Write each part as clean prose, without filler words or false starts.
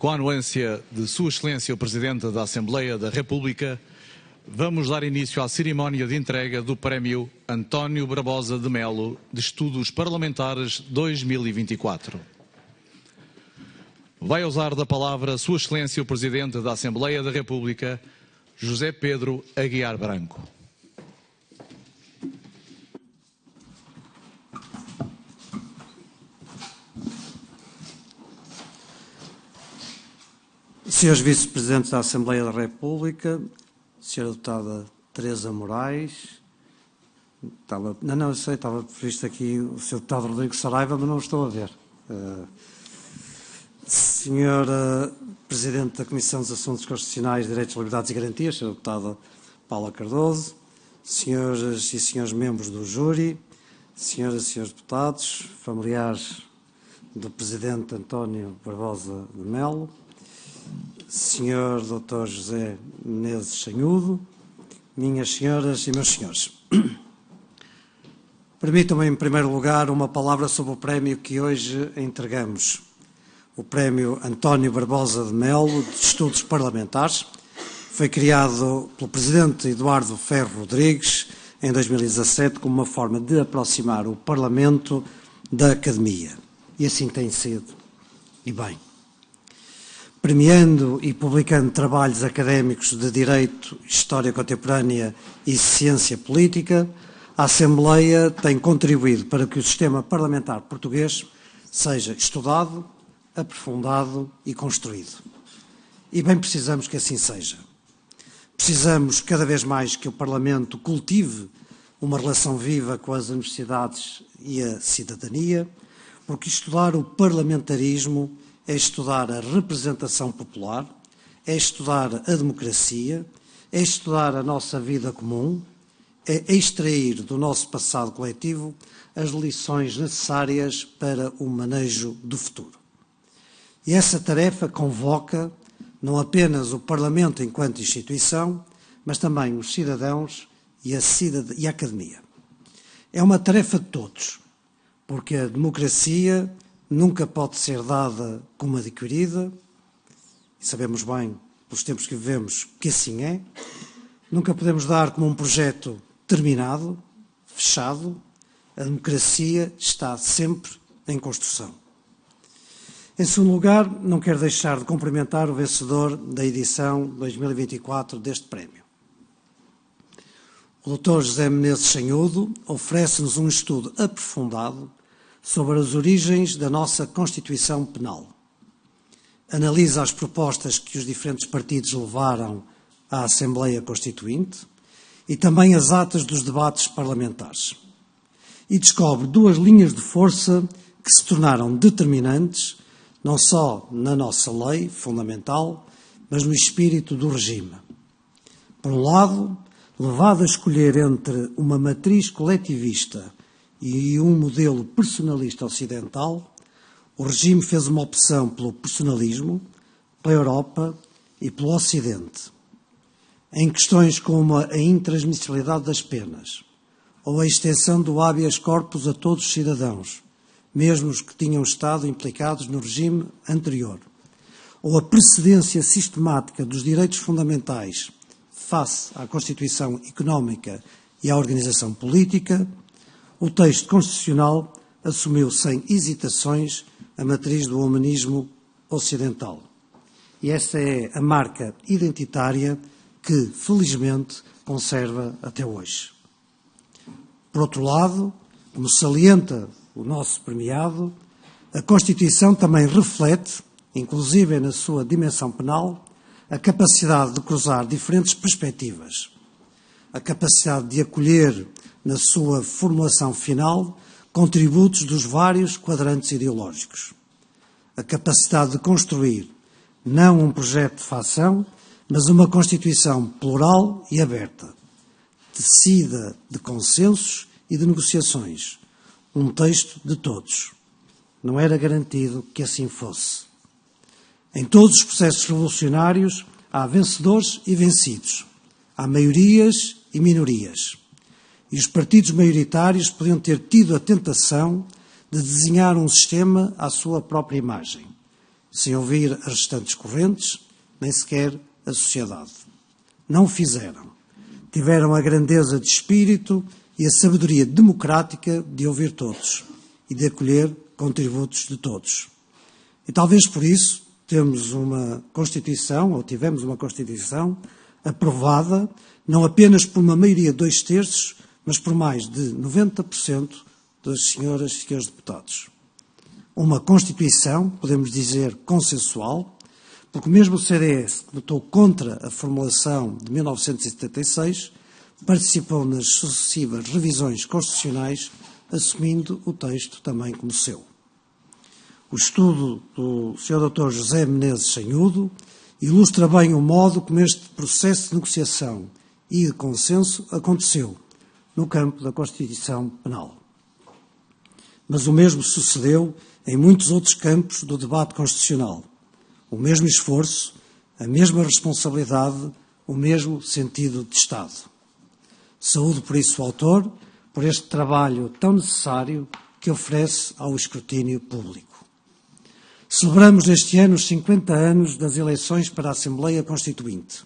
com a anuência de Sua Excelência o Presidente da Assembleia da República, vamos dar início à cerimónia de entrega do Prémio António Barbosa de Melo de Estudos Parlamentares 2024. Vai usar da palavra Sua Excelência o Presidente da Assembleia da República, José Pedro Aguiar Branco. Senhores Vice-Presidentes da Assembleia da República, Senhora Deputada Teresa Moraes, estava previsto aqui o Sr. Deputado Rodrigo Saraiva, mas não o estou a ver. Senhora Presidente da Comissão dos Assuntos Constitucionais, Direitos, Liberdades e Garantias, Senhora Deputada Paula Cardoso, Senhoras e Senhores membros do júri, Senhoras e Senhores deputados, familiares do Presidente António Barbosa de Melo, Senhor Dr. José Menezes Chanhudo, minhas senhoras e meus senhores. Permitam-me, em primeiro lugar, uma palavra sobre o prémio que hoje entregamos. O Prémio António Barbosa de Melo de Estudos Parlamentares foi criado pelo Presidente Eduardo Ferro Rodrigues em 2017 como uma forma de aproximar o Parlamento da Academia. E assim tem sido. E bem. Premiando e publicando trabalhos académicos de Direito, História Contemporânea e Ciência Política, a Assembleia tem contribuído para que o sistema parlamentar português seja estudado, aprofundado e construído. E bem precisamos que assim seja. Precisamos cada vez mais que o Parlamento cultive uma relação viva com as universidades e a cidadania, porque estudar o parlamentarismo é estudar a representação popular, é estudar a democracia, é estudar a nossa vida comum, é extrair do nosso passado coletivo as lições necessárias para o manejo do futuro. E essa tarefa convoca não apenas o Parlamento enquanto instituição, mas também os cidadãos e a academia. É uma tarefa de todos, porque a democracia nunca pode ser dada como adquirida, e sabemos bem, pelos tempos que vivemos, que assim é. Nunca podemos dar como um projeto terminado, fechado. A democracia está sempre em construção. Em segundo lugar, não quero deixar de cumprimentar o vencedor da edição 2024 deste prémio. O Dr. José Menezes Chanhudo oferece-nos um estudo aprofundado sobre as origens da nossa Constituição Penal. Analisa as propostas que os diferentes partidos levaram à Assembleia Constituinte e também as atas dos debates parlamentares. E descobre duas linhas de força que se tornaram determinantes, não só na nossa lei fundamental, mas no espírito do regime. Por um lado, levado a escolher entre uma matriz coletivista e um modelo personalista ocidental, o regime fez uma opção pelo personalismo, pela Europa e pelo Ocidente. Em questões como a intransmissibilidade das penas ou a extensão do habeas corpus a todos os cidadãos, mesmo os que tinham estado implicados no regime anterior, ou a precedência sistemática dos direitos fundamentais face à Constituição Económica e à organização política, o texto constitucional assumiu sem hesitações a matriz do humanismo ocidental. E essa é a marca identitária que, felizmente, conserva até hoje. Por outro lado, como salienta o nosso premiado, a Constituição também reflete, inclusive na sua dimensão penal, a capacidade de cruzar diferentes perspectivas, a capacidade de acolher na sua formulação final, contributos dos vários quadrantes ideológicos. A capacidade de construir não um projeto de facção, mas uma Constituição plural e aberta, tecida de consensos e de negociações, um texto de todos. Não era garantido que assim fosse. Em todos os processos revolucionários há vencedores e vencidos, há maiorias e minorias. E os partidos maioritários podiam ter tido a tentação de desenhar um sistema à sua própria imagem, sem ouvir as restantes correntes, nem sequer a sociedade. Não o fizeram. Tiveram a grandeza de espírito e a sabedoria democrática de ouvir todos e de acolher contributos de todos. E talvez por isso tivemos uma Constituição aprovada, não apenas por uma maioria de 2/3, mas por mais de 90% das senhoras e senhores deputados. Uma Constituição, podemos dizer, consensual, porque mesmo o CDS, que votou contra a formulação de 1976, participou nas sucessivas revisões constitucionais, assumindo o texto também como seu. O estudo do Sr. Dr. José Menezes Sanhudo ilustra bem o modo como este processo de negociação e de consenso aconteceu no campo da Constituição Penal. Mas o mesmo sucedeu em muitos outros campos do debate constitucional. O mesmo esforço, a mesma responsabilidade, o mesmo sentido de Estado. Saúdo por isso o autor, por este trabalho tão necessário que oferece ao escrutínio público. Celebramos este ano os 50 anos das eleições para a Assembleia Constituinte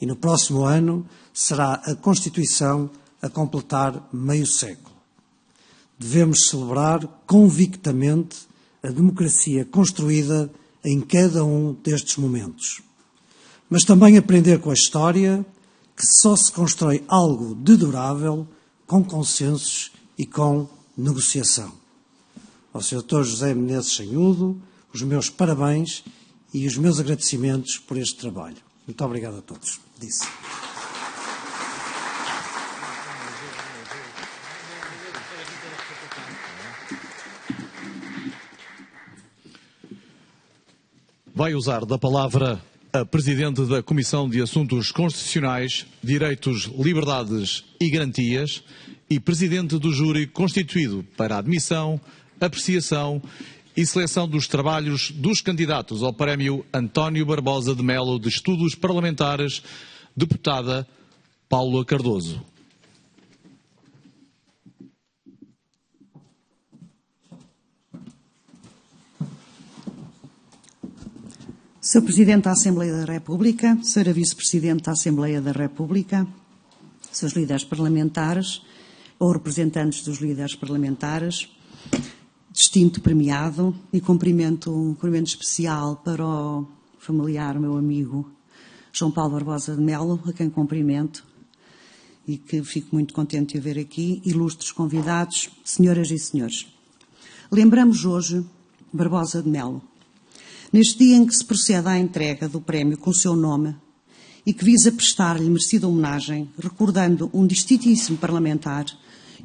e no próximo ano será a Constituição a completar meio século. Devemos celebrar convictamente a democracia construída em cada um destes momentos. Mas também aprender com a história que só se constrói algo de durável com consensos e com negociação. Ao Sr. Dr. José Menezes Sanhudo, os meus parabéns e os meus agradecimentos por este trabalho. Muito obrigado a todos. Disse. Vai usar da palavra a Presidente da Comissão de Assuntos Constitucionais, Direitos, Liberdades e Garantias e Presidente do Júri constituído para a admissão, apreciação e seleção dos trabalhos dos candidatos ao Prémio António Barbosa de Melo de Estudos Parlamentares, Deputada Paula Cardoso. Sr. Presidente da Assembleia da República, Sra. Vice-Presidente da Assembleia da República, Srs. líderes parlamentares ou representantes dos líderes parlamentares, distinto premiado, e um cumprimento especial para o familiar, meu amigo João Paulo Barbosa de Melo, a quem cumprimento e que fico muito contente de o ver aqui, ilustres convidados, senhoras e senhores. Lembramos hoje Barbosa de Melo, neste dia em que se procede à entrega do prémio com o seu nome e que visa prestar-lhe merecida homenagem, recordando um distintíssimo parlamentar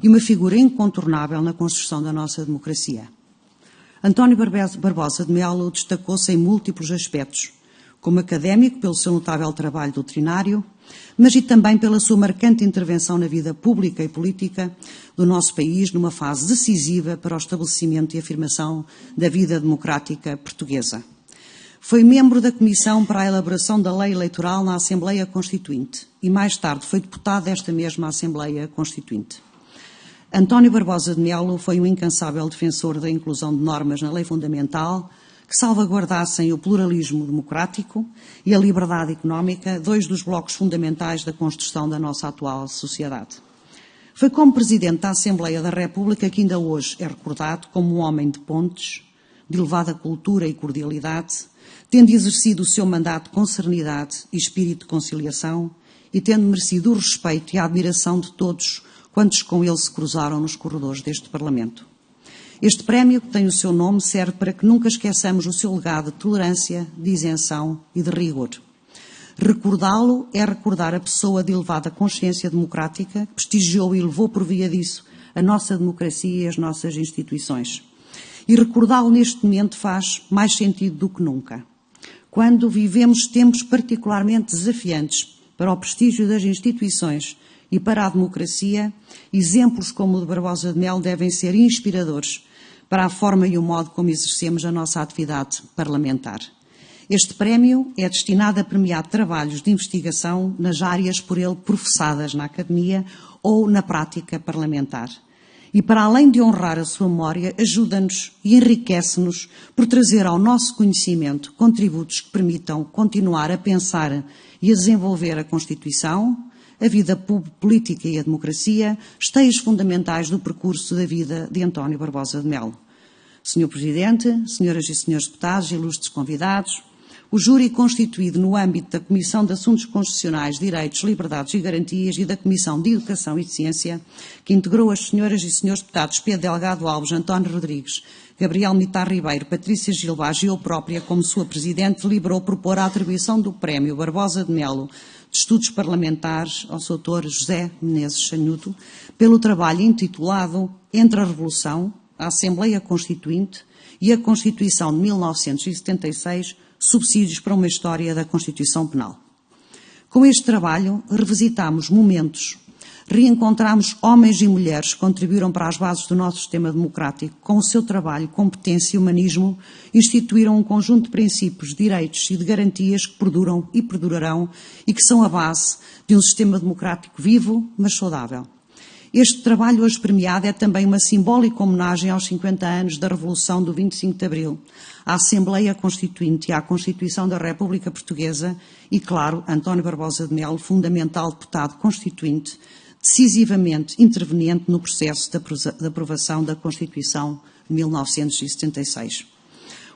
e uma figura incontornável na construção da nossa democracia. António Barbosa de Melo destacou-se em múltiplos aspectos, como académico pelo seu notável trabalho doutrinário, mas e também pela sua marcante intervenção na vida pública e política do nosso país numa fase decisiva para o estabelecimento e afirmação da vida democrática portuguesa. Foi membro da Comissão para a elaboração da Lei Eleitoral na Assembleia Constituinte e mais tarde foi deputado desta mesma Assembleia Constituinte. António Barbosa de Melo foi um incansável defensor da inclusão de normas na lei fundamental que salvaguardassem o pluralismo democrático e a liberdade económica, dois dos blocos fundamentais da construção da nossa atual sociedade. Foi como Presidente da Assembleia da República que ainda hoje é recordado como um homem de pontes, de elevada cultura e cordialidade, tendo exercido o seu mandato com serenidade e espírito de conciliação e tendo merecido o respeito e a admiração de todos quantos com ele se cruzaram nos corredores deste Parlamento. Este prémio, que tem o seu nome, serve para que nunca esqueçamos o seu legado de tolerância, de isenção e de rigor. Recordá-lo é recordar a pessoa de elevada consciência democrática que prestigiou e levou por via disso a nossa democracia e as nossas instituições. E recordá-lo neste momento faz mais sentido do que nunca. Quando vivemos tempos particularmente desafiantes para o prestígio das instituições e para a democracia, exemplos como o de Barbosa de Melo devem ser inspiradores para a forma e o modo como exercemos a nossa atividade parlamentar. Este prémio é destinado a premiar trabalhos de investigação nas áreas por ele professadas na academia ou na prática parlamentar. e, para além de honrar a sua memória, ajuda-nos e enriquece-nos por trazer ao nosso conhecimento contributos que permitam continuar a pensar e a desenvolver a Constituição, a vida política e a democracia, esteios fundamentais do percurso da vida de António Barbosa de Melo. Senhor Presidente, senhoras e senhores deputados, ilustres convidados, o júri constituído no âmbito da Comissão de Assuntos Constitucionais, Direitos, Liberdades e Garantias e da Comissão de Educação e Ciência, que integrou as senhoras e senhores deputados Pedro Delgado Alves, António Rodrigues, Gabriel Mitar Ribeiro, Patrícia Gil Vaz e eu própria, como sua Presidente, deliberou propor a atribuição do Prémio Barbosa de Melo de Estudos Parlamentares ao Sr. Dr. José Menezes Sanhudo, pelo trabalho intitulado Entre a Revolução, a Assembleia Constituinte e a Constituição de 1976, Subsídios para uma História da Constituição Penal. Com este trabalho, revisitámos momentos, reencontramos homens e mulheres que contribuíram para as bases do nosso sistema democrático, com o seu trabalho, competência e humanismo, instituíram um conjunto de princípios, direitos e de garantias que perduram e perdurarão e que são a base de um sistema democrático vivo, mas saudável. Este trabalho hoje premiado é também uma simbólica homenagem aos 50 anos da Revolução do 25 de Abril, à Assembleia Constituinte e à Constituição da República Portuguesa e, claro, António Barbosa de Melo, fundamental deputado constituinte, decisivamente interveniente no processo de aprovação da Constituição de 1976.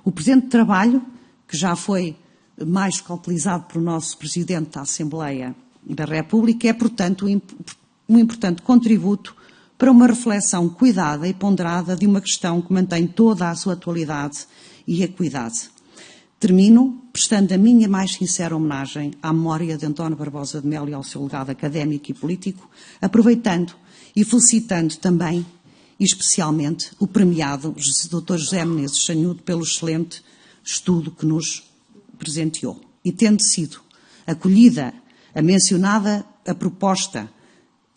O presente trabalho, que já foi mais cautelizado pelo nosso Presidente da Assembleia da República, é, portanto, um importante contributo para uma reflexão cuidada e ponderada de uma questão que mantém toda a sua atualidade e acuidade. Termino prestando a minha mais sincera homenagem à memória de António Barbosa de Melo e ao seu legado académico e político, aproveitando e felicitando também, e especialmente, o premiado Dr. José Menezes Sanhudo pelo excelente estudo que nos presenteou. E tendo sido acolhida a proposta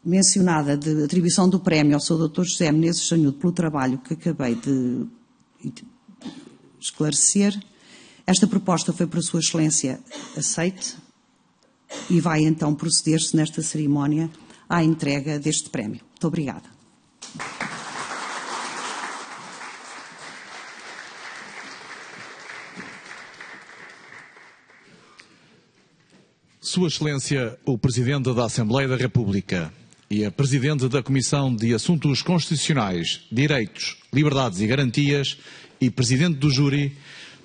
mencionada de atribuição do prémio ao Sr. Dr. José Menezes Sanhudo pelo trabalho que acabei de esclarecer, esta proposta foi por Sua Excelência aceite e vai então proceder-se nesta cerimónia à entrega deste prémio. Muito obrigada. Sua Excelência, o Presidente da Assembleia da República e a Presidente da Comissão de Assuntos Constitucionais, Direitos, Liberdades e Garantias e Presidente do Júri,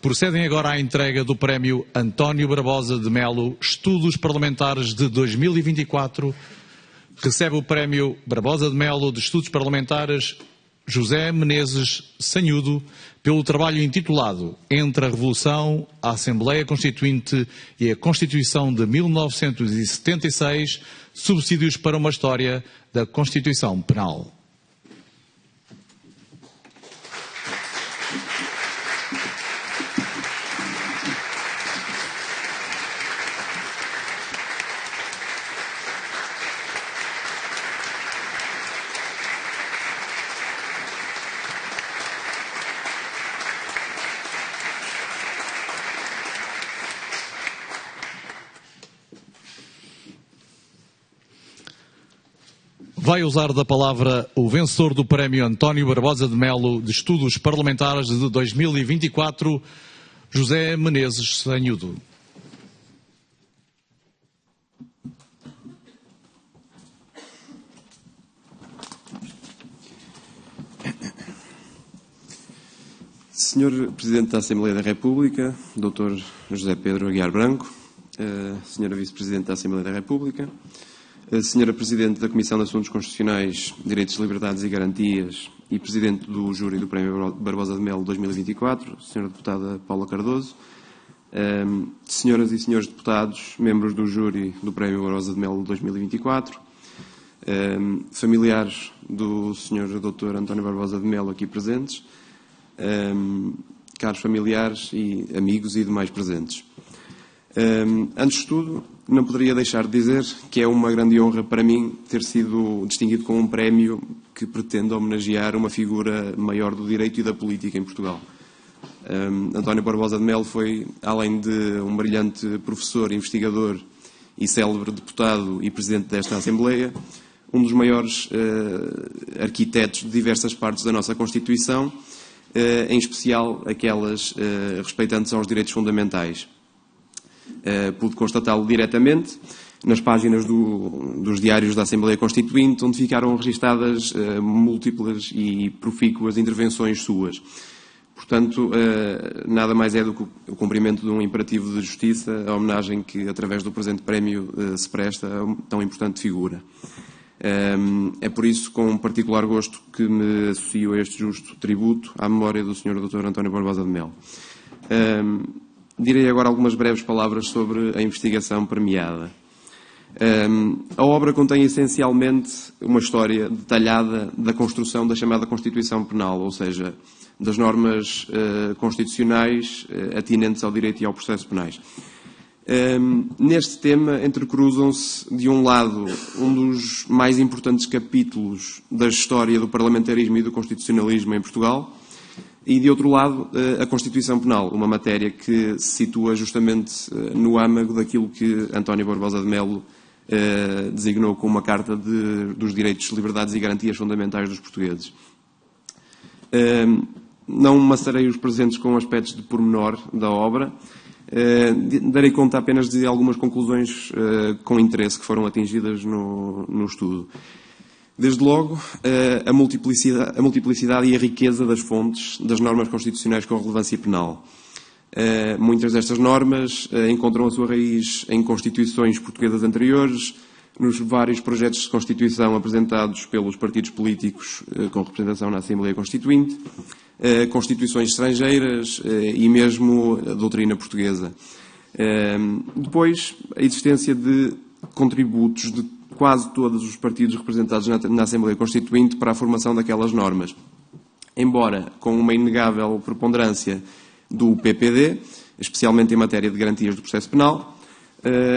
procedem agora à entrega do Prémio António Barbosa de Melo Estudos Parlamentares de 2024. Recebe o Prémio Barbosa de Melo de Estudos Parlamentares José Menezes Sanhudo pelo trabalho intitulado Entre a Revolução, a Assembleia Constituinte e a Constituição de 1976, Subsídios para uma História da Constituição Penal. Vai usar da palavra o vencedor do Prémio António Barbosa de Melo de Estudos Parlamentares de 2024, José Menezes Sanhudo. Senhor Presidente da Assembleia da República, Dr. José Pedro Aguiar Branco, Senhora Vice-Presidente da Assembleia da República, Senhora Presidente da Comissão de Assuntos Constitucionais, Direitos, Liberdades e Garantias e Presidente do Júri do Prémio Barbosa de Melo 2024, Senhora Deputada Paula Cardoso, Senhoras e Senhores Deputados, membros do Júri do Prémio Barbosa de Melo 2024, familiares do Sr. Dr. António Barbosa de Melo aqui presentes, caros familiares e amigos e demais presentes. Antes de tudo, não poderia deixar de dizer que é uma grande honra para mim ter sido distinguido com um prémio que pretende homenagear uma figura maior do direito e da política em Portugal. António Barbosa de Melo foi, além de um brilhante professor, investigador e célebre deputado e presidente desta Assembleia, um dos maiores arquitetos de diversas partes da nossa Constituição, em especial aquelas respeitantes aos direitos fundamentais. Pude constatá-lo diretamente nas páginas dos diários da Assembleia Constituinte, onde ficaram registadas múltiplas e profícuas intervenções suas. Portanto, nada mais é do que o cumprimento de um imperativo de justiça, a homenagem que, através do presente prémio, se presta a tão importante figura. É por isso, com particular gosto, que me associo a este justo tributo à memória do Sr. Dr. António Barbosa de Melo. Direi agora algumas breves palavras sobre a investigação premiada. A obra contém essencialmente uma história detalhada da construção da chamada Constituição Penal, ou seja, das normas constitucionais atinentes ao direito e ao processo penais. Neste tema entrecruzam-se, de um lado, um dos mais importantes capítulos da história do parlamentarismo e do constitucionalismo em Portugal, e, de outro lado, a Constituição Penal, uma matéria que se situa justamente no âmago daquilo que António Barbosa de Melo designou como uma Carta dos Direitos, Liberdades e Garantias Fundamentais dos Portugueses. Não maçarei os presentes com aspectos de pormenor da obra. Darei conta apenas de algumas conclusões com interesse que foram atingidas no estudo. Desde logo, a multiplicidade e a riqueza das fontes das normas constitucionais com relevância penal. Muitas destas normas encontram a sua raiz em constituições portuguesas anteriores, nos vários projetos de Constituição apresentados pelos partidos políticos com representação na Assembleia Constituinte, constituições estrangeiras e mesmo a doutrina portuguesa. Depois, a existência de contributos de quase todos os partidos representados na Assembleia Constituinte para a formação daquelas normas. Embora com uma inegável preponderância do PPD, especialmente em matéria de garantias do processo penal,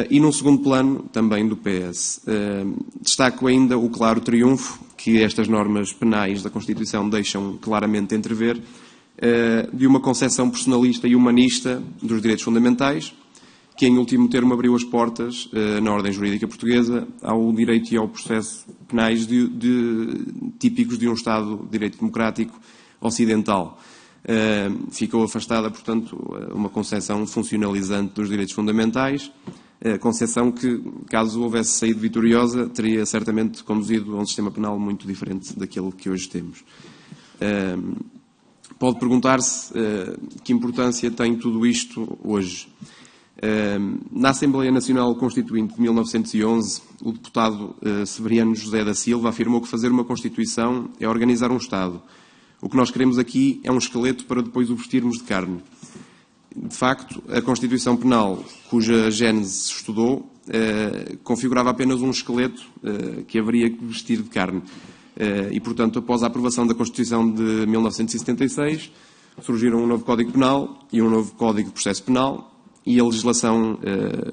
e, num segundo plano, também do PS. Destaco ainda o claro triunfo que estas normas penais da Constituição deixam claramente entrever de uma concepção personalista e humanista dos direitos fundamentais, que, em último termo, abriu as portas, na ordem jurídica portuguesa, ao direito e ao processo penais típicos de um Estado de direito democrático ocidental. Ficou afastada, portanto, uma concepção funcionalizante dos direitos fundamentais, concepção que, caso houvesse saído vitoriosa, teria certamente conduzido a um sistema penal muito diferente daquele que hoje temos. Pode perguntar-se que importância tem tudo isto hoje. Na Assembleia Nacional Constituinte de 1911, o deputado Severiano José da Silva afirmou que fazer uma Constituição é organizar um Estado. O que nós queremos aqui é um esqueleto para depois o vestirmos de carne. De facto, a Constituição Penal, cuja gênese se estudou, configurava apenas um esqueleto que haveria que vestir de carne. E, portanto, após a aprovação da Constituição de 1976, surgiram um novo Código Penal e um novo Código de Processo Penal, e a legislação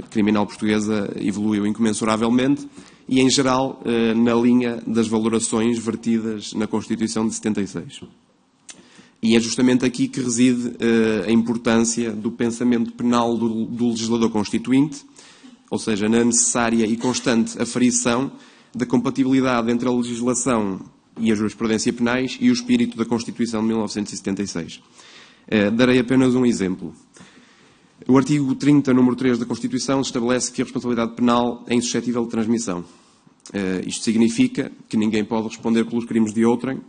criminal portuguesa evoluiu incomensuravelmente e, em geral, na linha das valorações vertidas na Constituição de 76. E é justamente aqui que reside a importância do pensamento penal do legislador constituinte, ou seja, na necessária e constante aferição da compatibilidade entre a legislação e a jurisprudência penais e o espírito da Constituição de 1976. Darei apenas um exemplo. O artigo 30, número 3 da Constituição, estabelece que a responsabilidade penal é insuscetível de transmissão. Isto significa que ninguém pode responder pelos crimes de outrem,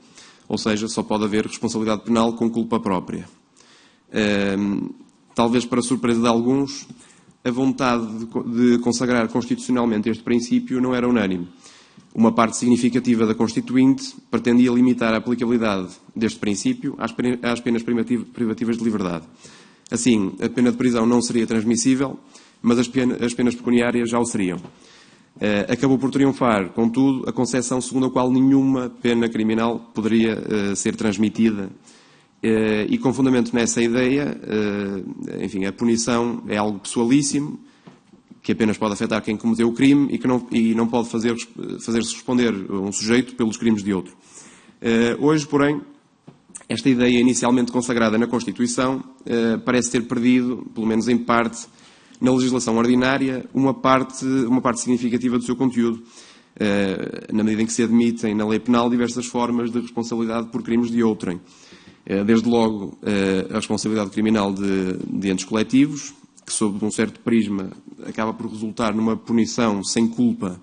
ou seja, só pode haver responsabilidade penal com culpa própria. Talvez para surpresa de alguns, a vontade de consagrar constitucionalmente este princípio não era unânime. Uma parte significativa da Constituinte pretendia limitar a aplicabilidade deste princípio às penas privativas de liberdade. Assim, a pena de prisão não seria transmissível, mas as penas pecuniárias já o seriam. Acabou por triunfar, contudo, a concepção segundo a qual nenhuma pena criminal poderia ser transmitida. E com fundamento nessa ideia, enfim, a punição é algo pessoalíssimo, que apenas pode afetar quem cometeu o crime e não pode fazer-se responder um sujeito pelos crimes de outro. Hoje, porém, esta ideia inicialmente consagrada na Constituição parece ter perdido, pelo menos em parte, na legislação ordinária, uma parte significativa do seu conteúdo. na medida em que se admitem na lei penal diversas formas de responsabilidade por crimes de outrem. Desde logo, a responsabilidade criminal de entes coletivos, que sob um certo prisma acaba por resultar numa punição sem culpa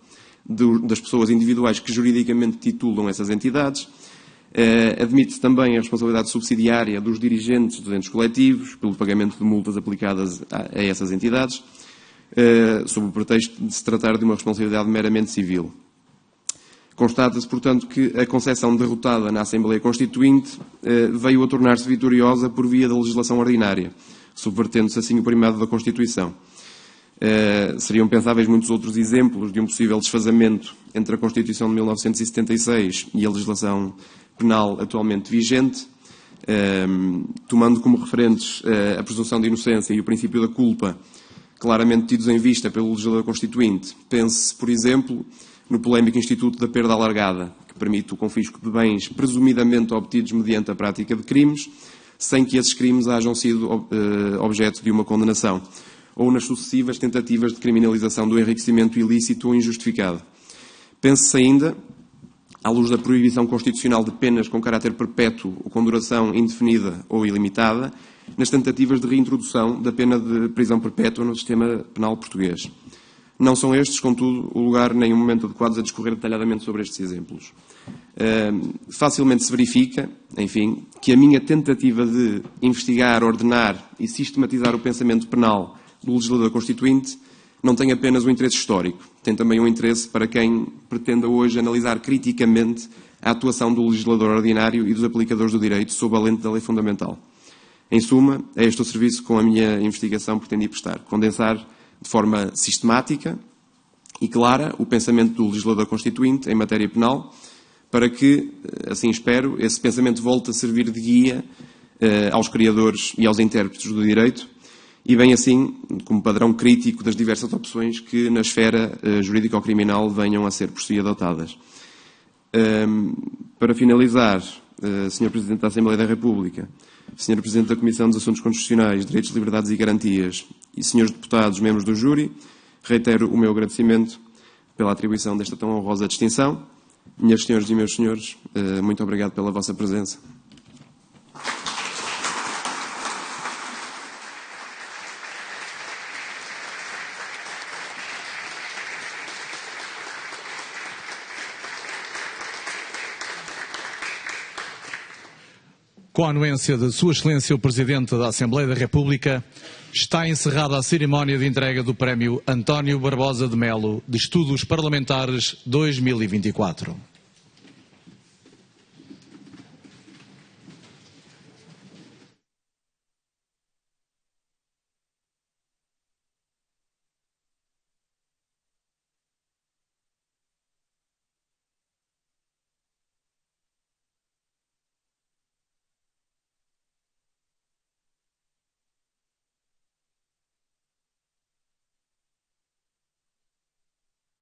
das pessoas individuais que juridicamente titulam essas entidades. Admite-se também a responsabilidade subsidiária dos dirigentes dos entes coletivos pelo pagamento de multas aplicadas a essas entidades, sob o pretexto de se tratar de uma responsabilidade meramente civil. Constata-se, portanto, que a concepção derrotada na Assembleia Constituinte veio a tornar-se vitoriosa por via da legislação ordinária, subvertendo-se assim o primado da Constituição. Seriam pensáveis muitos outros exemplos de um possível desfazamento entre a Constituição de 1976 e a legislação penal atualmente vigente, tomando como referentes a presunção de inocência e o princípio da culpa, claramente tidos em vista pelo legislador constituinte. Pense-se, por exemplo, no polémico Instituto da Perda Alargada, que permite o confisco de bens presumidamente obtidos mediante a prática de crimes, sem que esses crimes hajam sido objeto de uma condenação, ou nas sucessivas tentativas de criminalização do enriquecimento ilícito ou injustificado. Pense-se ainda, à luz da proibição constitucional de penas com caráter perpétuo ou com duração indefinida ou ilimitada, nas tentativas de reintrodução da pena de prisão perpétua no sistema penal português. Não são estes, contudo, o lugar nem o momento adequados a discorrer detalhadamente sobre estes exemplos. Facilmente se verifica, enfim, que a minha tentativa de investigar, ordenar e sistematizar o pensamento penal do legislador constituinte não tem apenas um interesse histórico, tem também um interesse para quem pretenda hoje analisar criticamente a atuação do legislador ordinário e dos aplicadores do direito sob a lente da lei fundamental. Em suma, é este o serviço que com a minha investigação pretendi prestar: condensar de forma sistemática e clara o pensamento do legislador constituinte em matéria penal, para que, assim espero, esse pensamento volte a servir de guia aos criadores e aos intérpretes do direito, e bem assim como padrão crítico das diversas opções que na esfera jurídico-criminal venham a ser por si adotadas. Para finalizar, Sr. Presidente da Assembleia da República, Sr. Presidente da Comissão dos Assuntos Constitucionais, Direitos, Liberdades e Garantias e Srs. Deputados, membros do júri, reitero o meu agradecimento pela atribuição desta tão honrosa distinção. Minhas senhoras e meus senhores, muito obrigado pela vossa presença. Com a anuência de Sua Excelência o Presidente da Assembleia da República, está encerrada a cerimónia de entrega do Prémio António Barbosa de Melo de Estudos Parlamentares 2024.